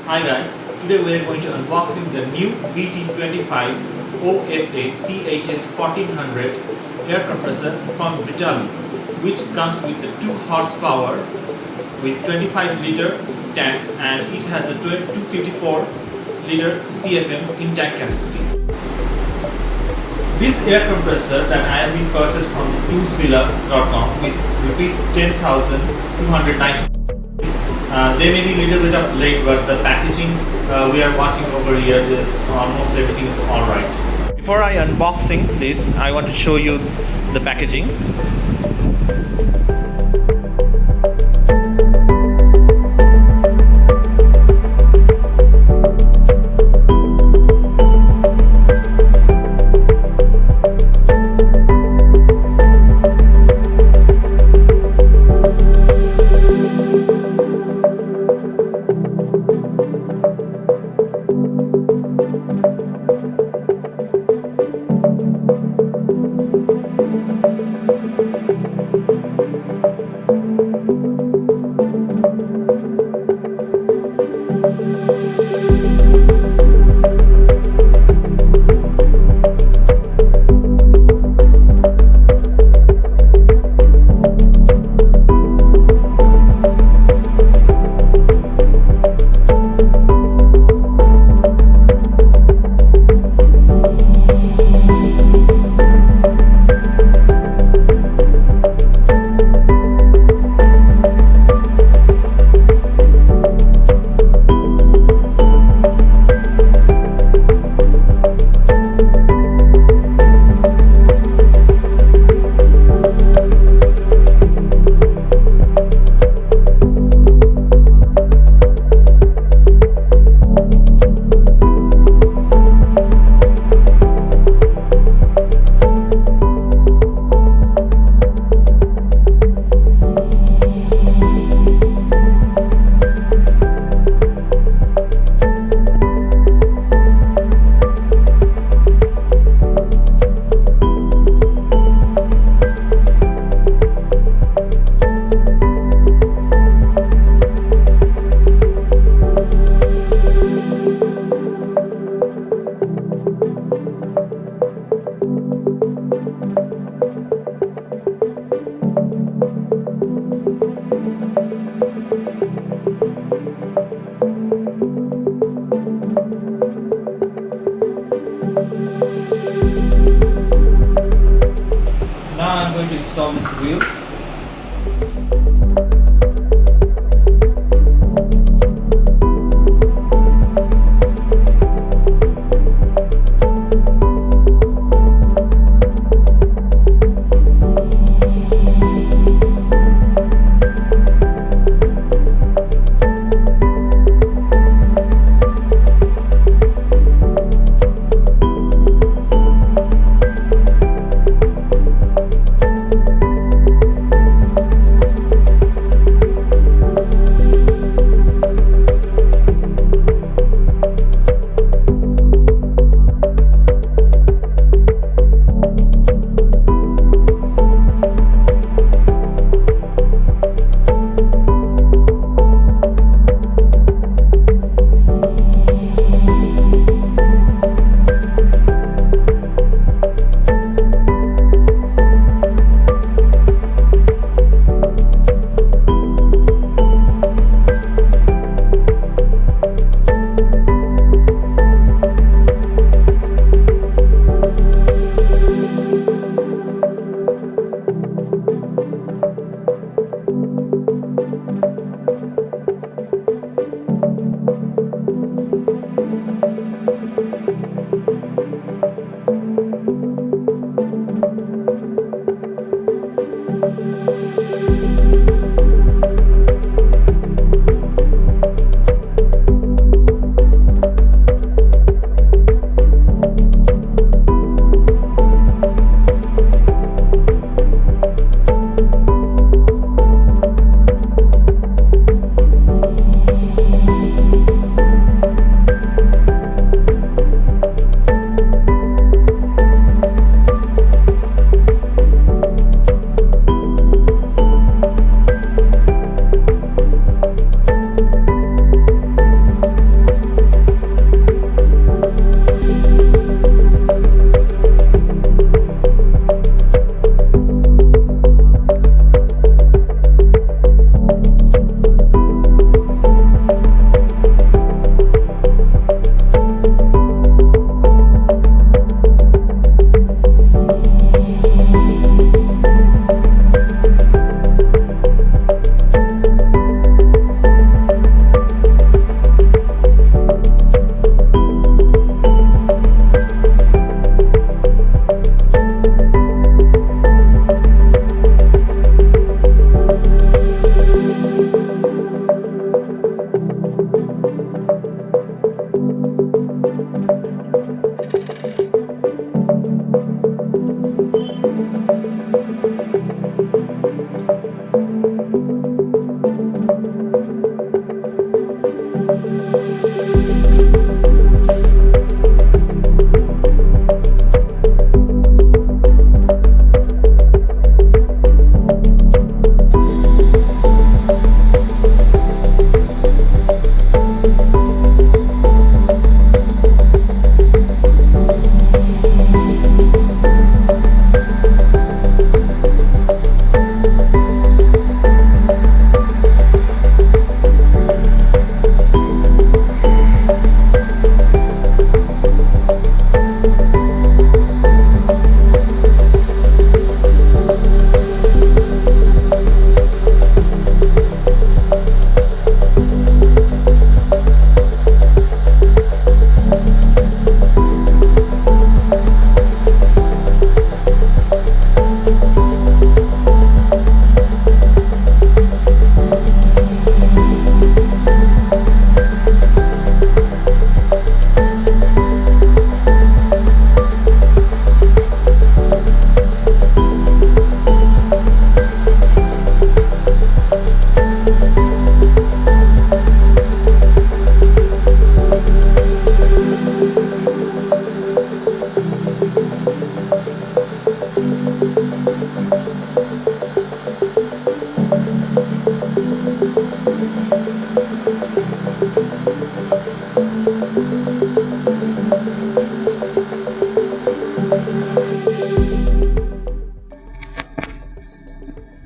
Hi guys, today we are going to unboxing the new BT25 OFA CHS 1400 air compressor from Italy, which comes with the 2 horsepower with 25-liter tanks, and it has a 254-liter CFM in tank capacity. This air compressor that I have been purchased from toolsvilla.com with rupees 10,290. They may be a little bit of late, but the packaging we are watching over here, just almost everything is alright. Before I unboxing this, I want to show you the packaging. Now I'm going to install these wheels.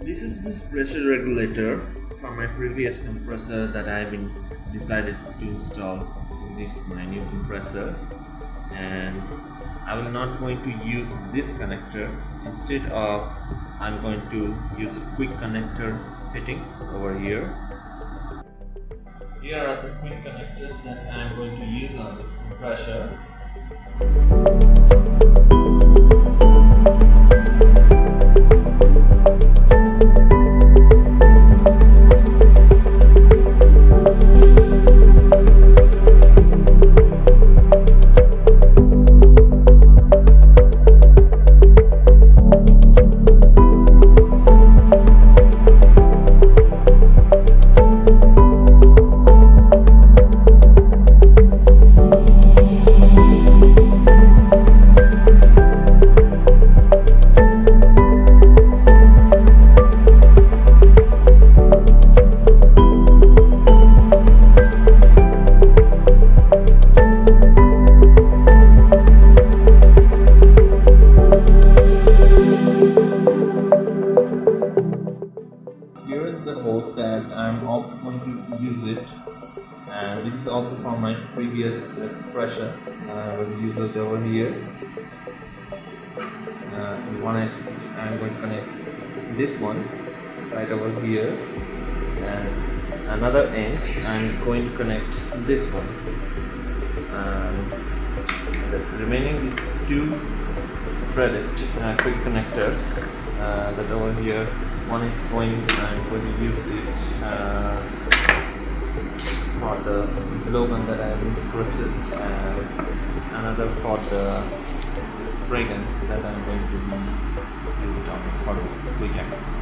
This is this pressure regulator from my previous compressor that I have been decided to install in this my new compressor, and I will not going to use this connector. Instead of, I'm going to use a quick connector fittings over here. Here are the quick connectors that I am going to use on this compressor. Here is the hose that I'm also going to use it, and this is also from my previous compressor. I will use it over here. I'm going to connect this one right over here, and another end I'm going to connect this one, and the remaining is two threaded quick connectors that over here. One is I'm going to use it for the blow gun that I purchased, and another for the spray gun that I'm going to use it on for the quick access.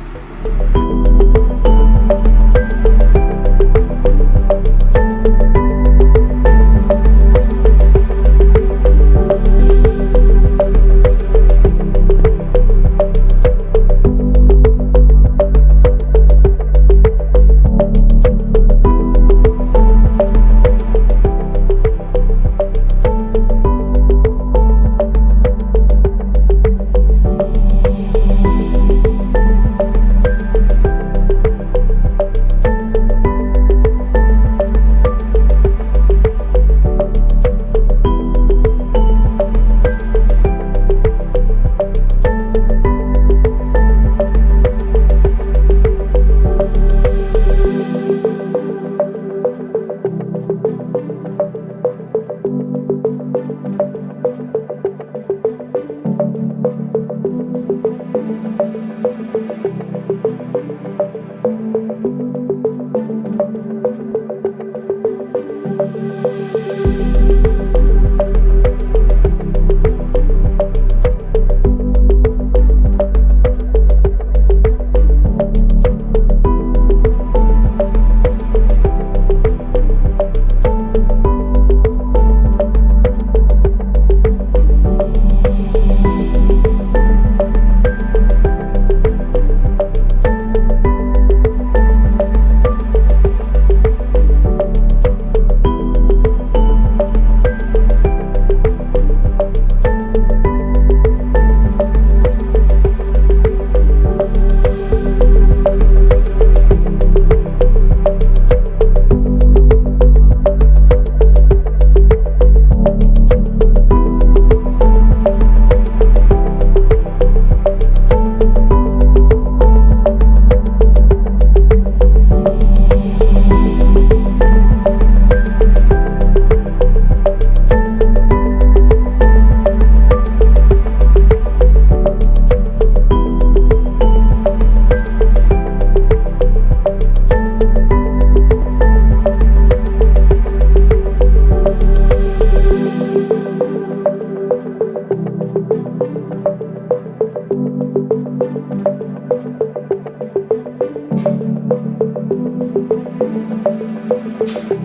you.